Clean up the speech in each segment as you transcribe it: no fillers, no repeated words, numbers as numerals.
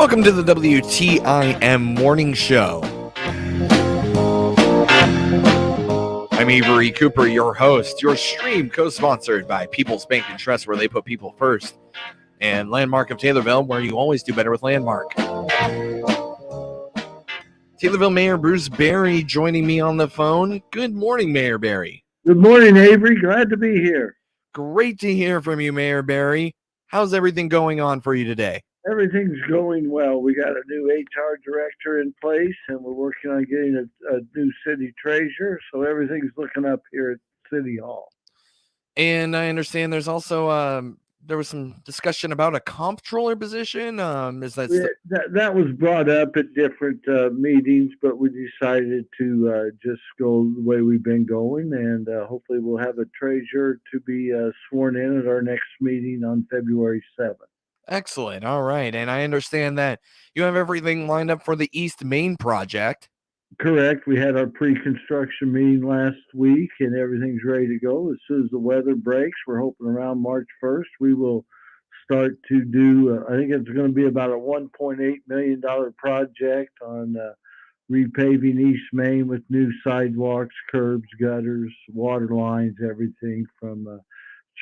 Welcome to the WTIM Morning Show. I'm Avery Cooper, your host. Your stream co-sponsored by People's Bank and Trust, where they put people first, and Landmark of Taylorville, where you always do better with Landmark. Taylorville Mayor Bruce Berry joining me on the phone. Good morning, Mayor Berry. Good morning, Avery. Glad to be here. Great to hear from you, Mayor Berry. How's everything going on for you today? Everything's going well. We got a new HR director in place, and we're working on getting a new city treasurer, so everything's looking up here at City Hall. And I understand there's also there was some discussion about a comptroller position. Is that that was brought up at different meetings, but we decided to just go the way we've been going, and hopefully we'll have a treasurer to be sworn in at our next meeting on February 7th. Excellent. All right. And I understand that you have everything lined up for the East Main project. Correct. We had our pre-construction meeting last week, and everything's ready to go. As soon as the weather breaks, we're hoping around March 1st, we will start to do, I think it's going to be about a $1.8 million project on repaving East Main with new sidewalks, curbs, gutters, water lines, everything from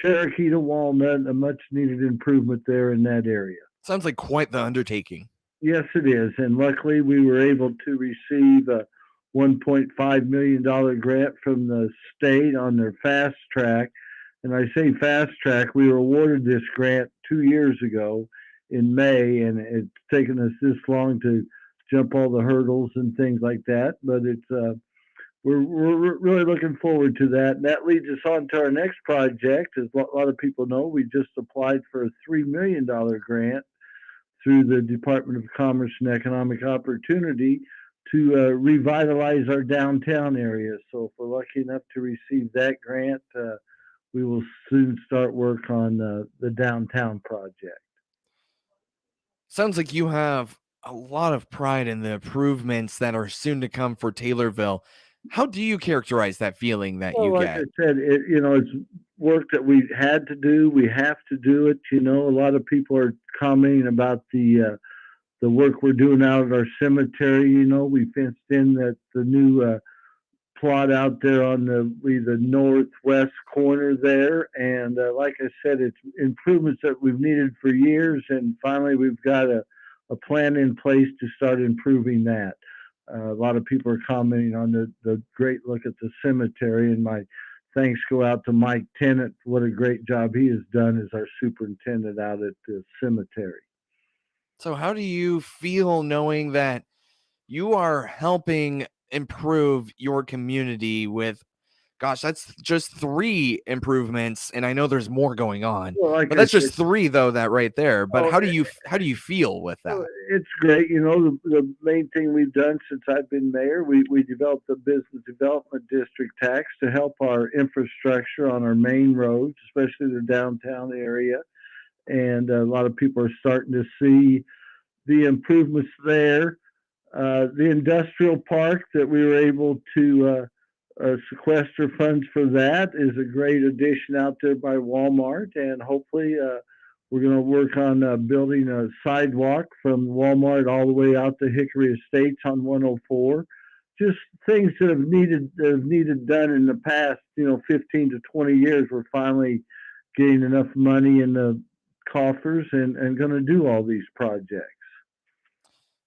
Cherokee to Walnut, a much needed improvement there in that area. Sounds like quite the undertaking. Yes, it is. And luckily, we were able to receive a $1.5 million grant from the state on their fast track. And I say fast track, we were awarded this grant 2 years ago in May, and it's taken us this long to jump all the hurdles and things like that. But it's we're really looking forward to that. And that leads us on to our next project. As a lot of people know, we just applied for a $3 million grant through the Department of Commerce and Economic Opportunity to revitalize our downtown area. So if we're lucky enough to receive that grant, we will soon start work on the downtown project. Sounds like you have a lot of pride in the improvements that are soon to come for Taylorville. How do you characterize that feeling that you like get? I said, it's work that we had to do. We have to do it. A lot of people are commenting about the work we're doing out at our cemetery. We fenced in the new plot out there on the northwest corner there. And like I said, it's improvements that we've needed for years. And finally, we've got a plan in place to start improving that. A lot of people are commenting on the great look at the cemetery, and my thanks go out to Mike Tennant. What a great job he has done as our superintendent out at the cemetery. So how do you feel knowing that you are helping improve your community with, gosh, that's just 3 improvements, and I know there's more going on. Well, But that's just 3 though, that right there. But how do you feel with that? It's great. The main thing we've done since I've been mayor, we developed the business development district tax to help our infrastructure on our main roads, especially the downtown area. And a lot of people are starting to see the improvements there. The industrial park that we were able to sequester funds for that is a great addition out there by Walmart, and hopefully we're going to work on building a sidewalk from Walmart all the way out to Hickory Estates on 104. Just things that have needed done in the past, 15 to 20 years. We're finally getting enough money in the coffers and going to do all these projects.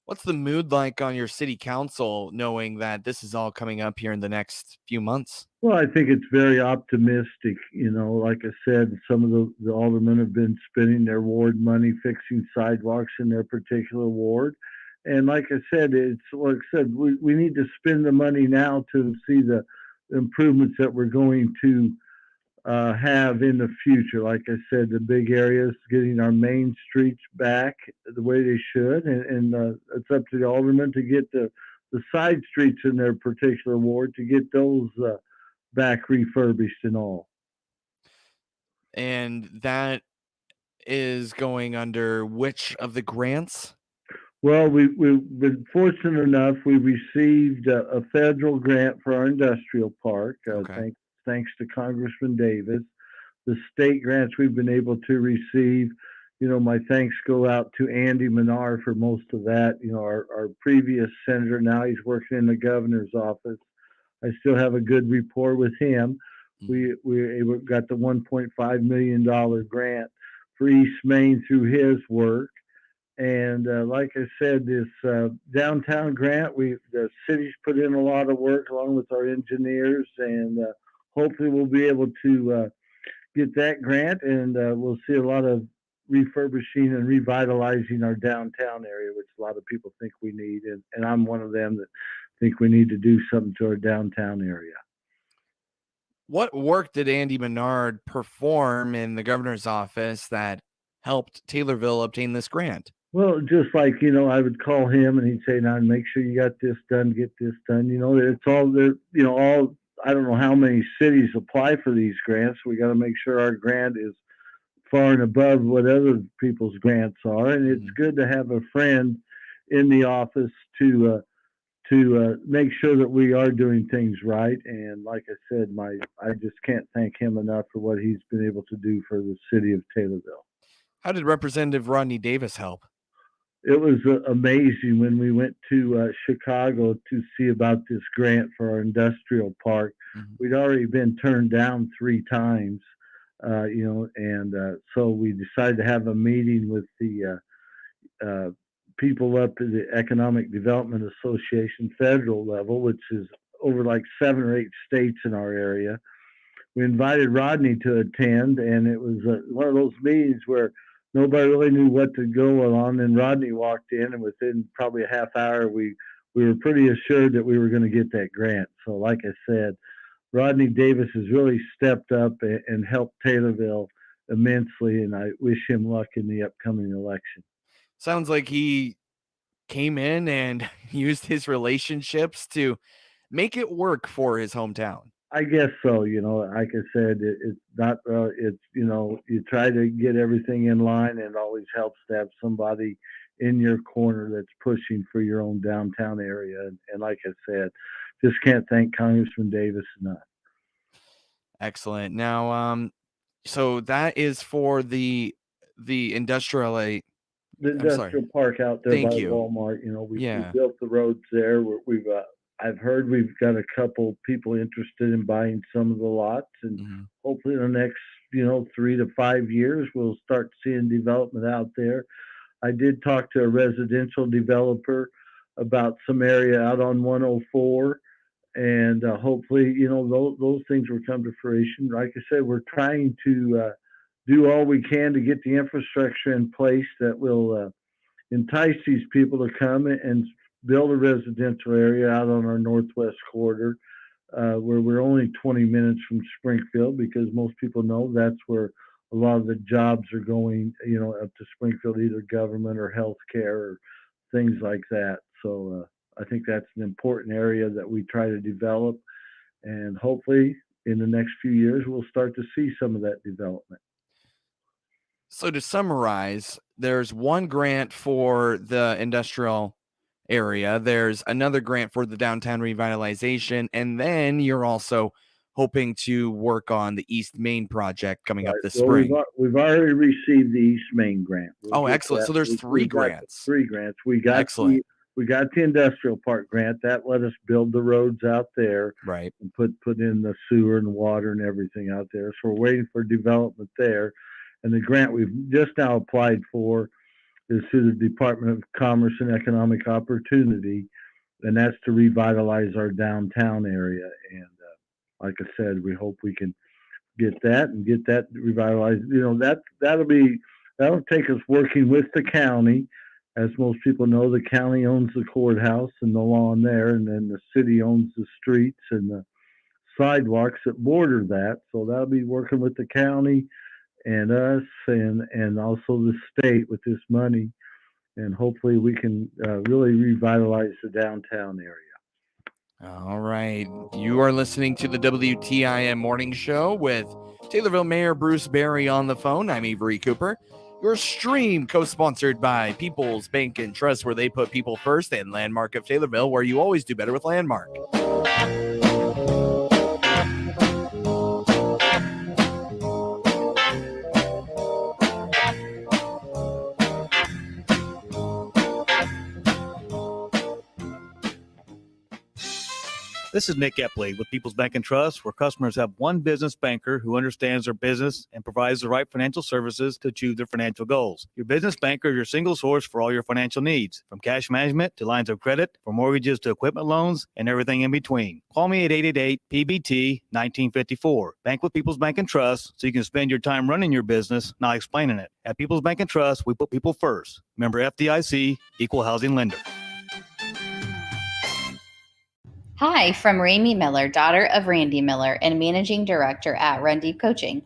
What's the mood like on your city council, knowing that this is all coming up here in the next few months? Well, I think it's very optimistic. Like I said, some of the aldermen have been spending their ward money fixing sidewalks in their particular ward. And like I said, we need to spend the money now to see the improvements that we're going to have in the future. Like I said, the big areas, getting our main streets back the way they should, and it's up to the aldermen to get the side streets in their particular ward to get those back refurbished and all. And that is going under which of the grants? Well, we've been fortunate enough. We received a federal grant for our industrial park. Okay. Thanks to Congressman Davis. The state grants we've been able to receive My thanks go out to Andy Menard for most of that. Our previous senator, now he's working in the governor's office. I still have a good rapport with him. We got the $1.5 million grant for East Main through his work. And like I said, this downtown grant, the city's put in a lot of work along with our engineers, and hopefully we'll be able to get that grant, and we'll see a lot of refurbishing and revitalizing our downtown area, which a lot of people think we need, and I'm one of them that think we need to do something to our downtown area. What work did Andy Menard perform in the governor's office that helped Taylorville obtain this grant? Well, just like, I would call him and he'd say, now make sure you got this done, get this done. It's all there, I don't know how many cities apply for these grants. We got to make sure our grant is far and above what other people's grants are. And it's good to have a friend in the office to make sure that we are doing things right. And like I said, I just can't thank him enough for what he's been able to do for the city of Taylorville. How did Representative Rodney Davis help? It was amazing when we went to Chicago to see about this grant for our industrial park. We'd already been turned down 3 times, and so we decided to have a meeting with the people up at the Economic Development Association federal level, which is over like 7 or 8 states in our area. We invited Rodney to attend, and it was one of those meetings where nobody really knew what to go on. And Rodney walked in, and within probably a half hour, we were pretty assured that we were going to get that grant. So, like I said, Rodney Davis has really stepped up and helped Taylorville immensely, and I wish him luck in the upcoming election. Sounds like he came in and used his relationships to make it work for his hometown. I guess so. Like I said, it's not, you try to get everything in line, and it always helps to have somebody in your corner that's pushing for your own downtown area. And like I said, just can't thank Congressman Davis enough. Excellent. Now, so that is for the industrial the industrial park out there by Walmart. We built the roads there. I've heard we've got a couple people interested in buying some of the lots, and hopefully in the next 3 to 5 years we'll start seeing development out there. I did talk to a residential developer about some area out on 104, and hopefully those things will come to fruition. Like I said, we're trying to do all we can to get the infrastructure in place that will entice these people to come and build a residential area out on our northwest corridor, where we're only 20 minutes from Springfield, because most people know that's where a lot of the jobs are going, up to Springfield, either government or healthcare or things like that. So I think that's an important area that we try to develop, and hopefully in the next few years we'll start to see some of that development. So to summarize, there's one grant for the industrial area, there's another grant for the downtown revitalization, and then you're also hoping to work on the East Main project coming up this spring. We've already received the East Main grant. Excellent. So there's 3 grants. 3 grants. We got the industrial park grant that let us build the roads out there, right, and put in the sewer and water and everything out there. So we're waiting for development there. And the grant we've just now applied for is through the Department of Commerce and Economic Opportunity, and that's to revitalize our downtown area. And like I said, we hope we can get that revitalized. That'll take us working with the county. As most people know, the county owns the courthouse and the lawn there, and then the city owns the streets and the sidewalks that border that. So that'll be working with the county and us, and also the state with this money, and hopefully we can really revitalize the downtown area. All right. You are listening to the WTIM Morning Show with Taylorville Mayor Bruce Berry on the phone. I'm Avery Cooper. Your stream co-sponsored by People's Bank and Trust, where they put people first, and Landmark of Taylorville, where you always do better with Landmark. This is Nick Epley with People's Bank and Trust, where customers have one business banker who understands their business and provides the right financial services to achieve their financial goals. Your business banker is your single source for all your financial needs, from cash management to lines of credit, from mortgages to equipment loans, and everything in between. Call me at 888-PBT-1954. Bank with People's Bank and Trust so you can spend your time running your business, not explaining it. At People's Bank and Trust, we put people first. Member FDIC, Equal Housing Lender. Hi, from Ramey Miller, daughter of Randy Miller and managing director at Run Deep Coaching.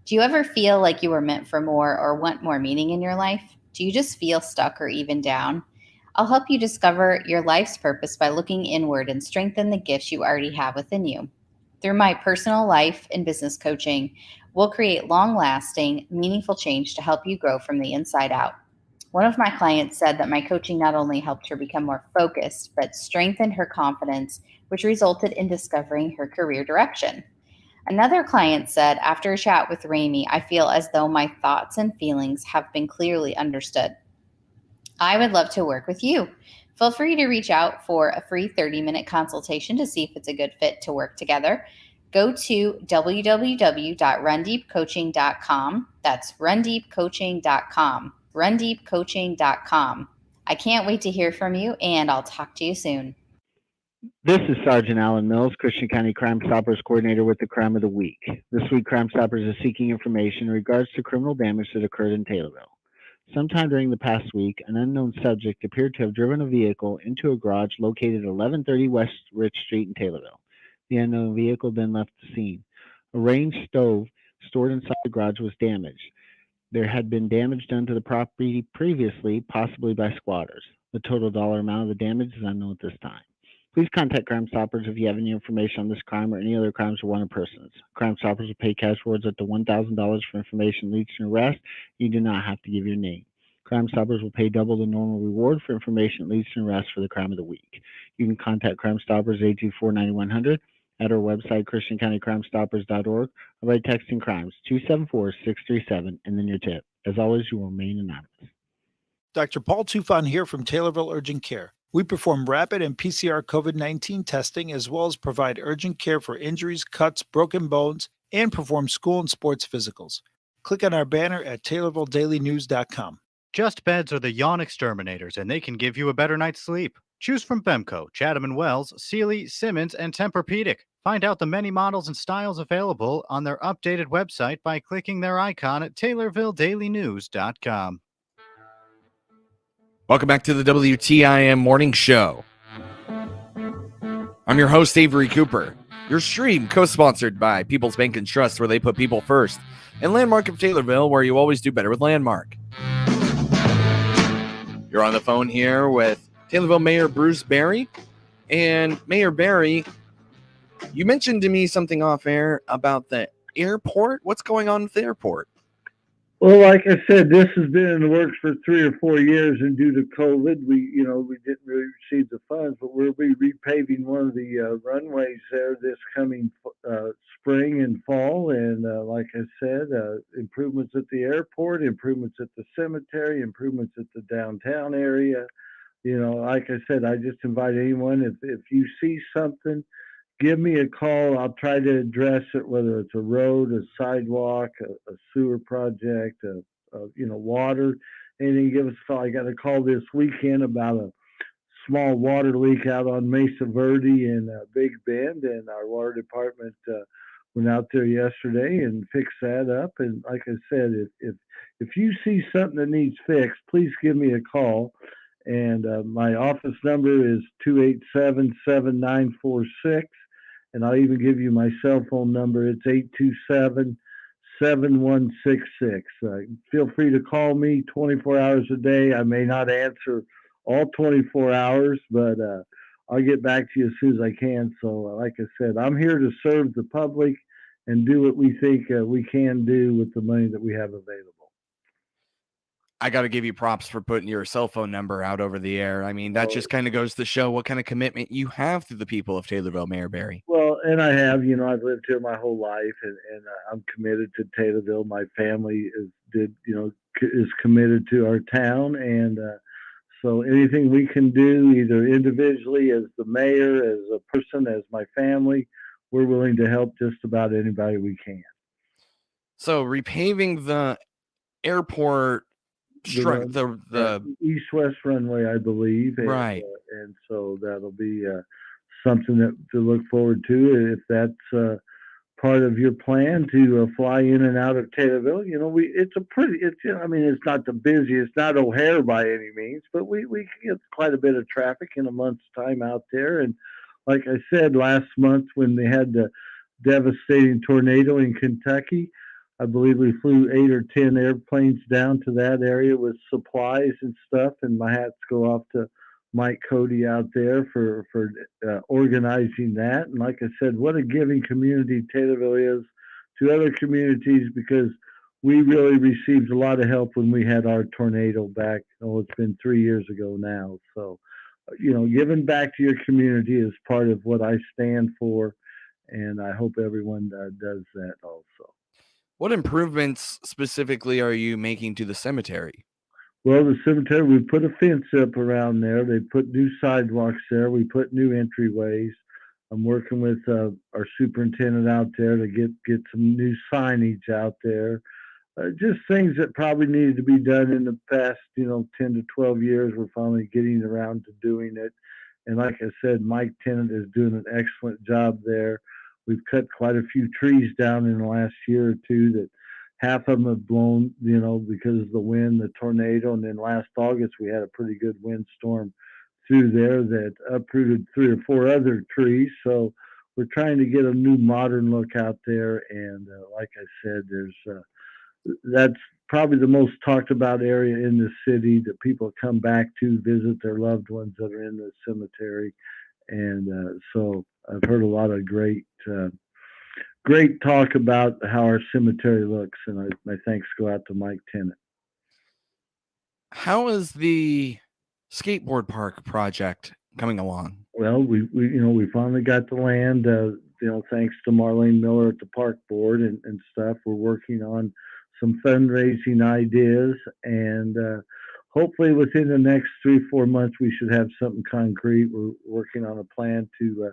Do you ever feel like you were meant for more or want more meaning in your life? Do you just feel stuck or even down? I'll help you discover your life's purpose by looking inward and strengthen the gifts you already have within you. Through my personal life and business coaching, we'll create long-lasting, meaningful change to help you grow from the inside out. One of my clients said that my coaching not only helped her become more focused, but strengthened her confidence, which resulted in discovering her career direction. Another client said, after a chat with Ramey, I feel as though my thoughts and feelings have been clearly understood. I would love to work with you. Feel free to reach out for a free 30-minute consultation to see if it's a good fit to work together. Go to www.rundeepcoaching.com. That's rundeepcoaching.com. rundeepcoaching.com. I can't wait to hear from you, and I'll talk to you soon. This is Sergeant Alan Mills, Christian County Crime Stoppers Coordinator with the Crime of the Week. This week, Crime Stoppers is seeking information in regards to criminal damage that occurred in Taylorville. Sometime during the past week, an unknown subject appeared to have driven a vehicle into a garage located at 1130 West Rich Street in Taylorville. The unknown vehicle then left the scene. A range stove stored inside the garage was damaged. There had been damage done to the property previously, possibly by squatters. The total dollar amount of the damage is unknown at this time. Please contact Crime Stoppers if you have any information on this crime or any other crimes or wanted persons. Crime Stoppers will pay cash rewards up to $1,000 for information leads to an arrest. You do not have to give your name. Crime Stoppers will pay double the normal reward for information that leads to an arrest for the crime of the week. You can contact Crime Stoppers 824-9100 at our website, christiancountycrimestoppers.org, or by texting crimes 274-637 and then your tip. As always, you will remain anonymous. Dr. Paul Tufan here from Taylorville Urgent Care. We perform rapid and PCR COVID-19 testing as well as provide urgent care for injuries, cuts, broken bones, and perform school and sports physicals. Click on our banner at TaylorvilleDailyNews.com. Just Beds are the yawn exterminators, and they can give you a better night's sleep. Choose from Bemco, Chatham & Wells, Sealy, Simmons, and Tempur-Pedic. Find out the many models and styles available on their updated website by clicking their icon at TaylorvilleDailyNews.com. Welcome back to the WTIM Morning Show. I'm your host, Avery Cooper. Your stream co-sponsored by People's Bank and Trust, where they put people first, and Landmark of Taylorville, where you always do better with Landmark. You're on the phone here with Taylorville Mayor Bruce Berry. And Mayor Berry, you mentioned to me something off air about the airport. What's going on with the airport? Well, like I said, this has been in the works for 3 or 4 years, and due to COVID, we didn't really receive the funds, but we'll be repaving one of the runways there this coming spring and fall. And like I said, improvements at the airport, improvements at the cemetery, improvements at the downtown area. Like I said, I just invite anyone, if you see something, give me a call. I'll try to address it, whether it's a road, a sidewalk, a sewer project, water. Anything, give us a call. I got a call this weekend about a small water leak out on Mesa Verde in Big Bend, and our water department went out there yesterday and fixed that up. And like I said, if you see something that needs fixed, please give me a call. And my office number is 287-7946. And I'll even give you my cell phone number. It's 827-7166. Feel free to call me 24 hours a day. I may not answer all 24 hours, but I'll get back to you as soon as I can. So like I said, I'm here to serve the public and do what we think we can do with the money that we have available. I got to give you props for putting your cell phone number out over the air. I mean, that just kind of goes to show what kind of commitment you have to the people of Taylorville, Mayor Berry. Well, and I have, I've lived here my whole life, and I'm committed to Taylorville. My family is committed to our town, and So anything we can do, either individually as the mayor, as a person, as my family, we're willing to help just about anybody we can. So repaving the airport the east-west runway, I believe, right. And so that'll be something that to look forward to if that's part of your plan to fly in and out of Taylorville. It's it's not the busiest, not O'Hare by any means, but we get quite a bit of traffic in a month's time out there. And like I said last month when they had the devastating tornado in Kentucky, I believe we flew 8 or 10 airplanes down to that area with supplies and stuff. And my hats go off to Mike Cody out there for organizing that. And like I said, what a giving community Taylorville is to other communities, because we really received a lot of help when we had our tornado back. It's been 3 years ago now. So, giving back to your community is part of what I stand for. And I hope everyone does that also. What improvements specifically are you making to the cemetery? Well, the cemetery, we put a fence up around there. They put new sidewalks there. We put new entryways. I'm working with our superintendent out there to get some new signage out there. Just things that probably needed to be done in the past, 10 to 12 years. We're finally getting around to doing it. And like I said, Mike Tennant is doing an excellent job there. We've cut quite a few trees down in the last year or two that half of them have blown, because of the wind, the tornado. And then last August, we had a pretty good windstorm through there that uprooted 3 or 4 other trees. So we're trying to get a new modern look out there. And like I said, that's probably the most talked about area in the city that people come back to visit their loved ones that are in the cemetery. And so I've heard a lot of great talk about how our cemetery looks, and my thanks go out to Mike Tennant. How is the skateboard park project coming along? Well, we finally got the land, thanks to Marlene Miller at the park board and stuff. We're working on some fundraising ideas, and hopefully within the next 3-4 months, we should have something concrete. We're working on a plan to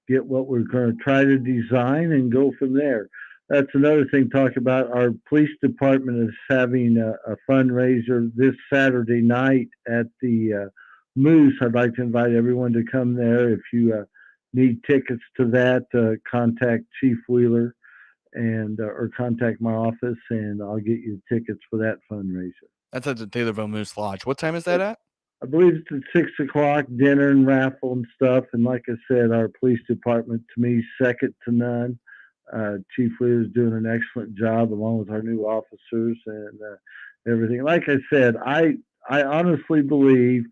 get what we're going to try to design and go from there. That's another thing. Talk about our police department is having a fundraiser this Saturday night at the Moose. I'd like to invite everyone to come there. If you need tickets to that, contact Chief Wheeler and or contact my office, and I'll get you tickets for that fundraiser. That's at the Taylorville Moose Lodge. What time is that at? I believe it's at 6 o'clock, dinner and raffle and stuff. And like I said, our police department, to me, second to none. Chief Wheeler is doing an excellent job along with our new officers and everything. Like I said, I honestly believe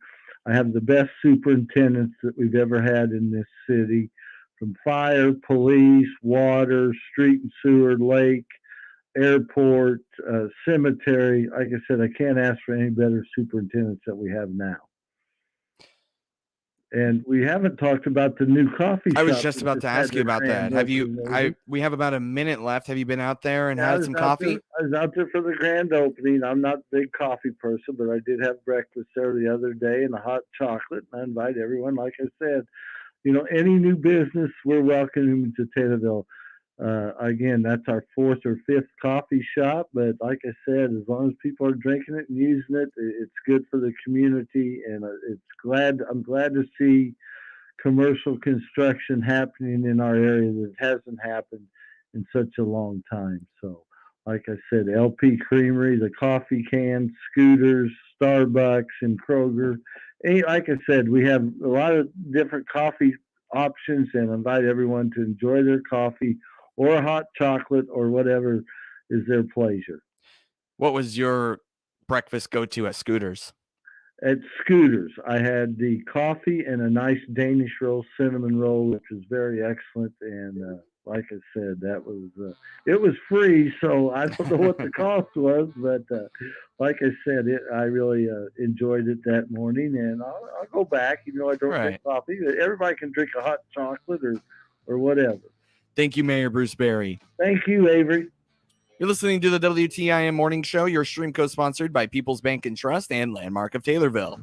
I have the best superintendents that we've ever had in this city, from fire, police, water, street and sewer, lake, airport, cemetery. Like I said, I can't ask for any better superintendents that we have now. And we haven't talked about the new coffee shop. I was just about to ask you about that. We have about a minute left. Have you been out there and had some coffee? I was out there for the grand opening. I'm not a big coffee person, but I did have breakfast there the other day and a hot chocolate. And I invite everyone, like I said, any new business, we're welcoming to Taylorville. Again, that's our 4th or 5th coffee shop. But like I said, as long as people are drinking it and using it, it's good for the community. And I'm glad to see commercial construction happening in our area that hasn't happened in such a long time. So, like I said, LP Creamery, the coffee cans, scooters, Starbucks, and Kroger. And like I said, we have a lot of different coffee options, and invite everyone to enjoy their coffee or a hot chocolate or whatever is their pleasure. What was your breakfast go-to at Scooters? At Scooters, I had the coffee and a nice Danish roll, cinnamon roll, which was very excellent. And like I said, that was it was free, so I don't know what the cost was, but like I said, I really enjoyed it that morning, and I'll go back. I don't drink coffee. Everybody can drink a hot chocolate or whatever. Thank you, Mayor Bruce Berry. Thank you, Avery. You're listening to the WTIM Morning Show, your stream co-sponsored by People's Bank and Trust and Landmark of Taylorville.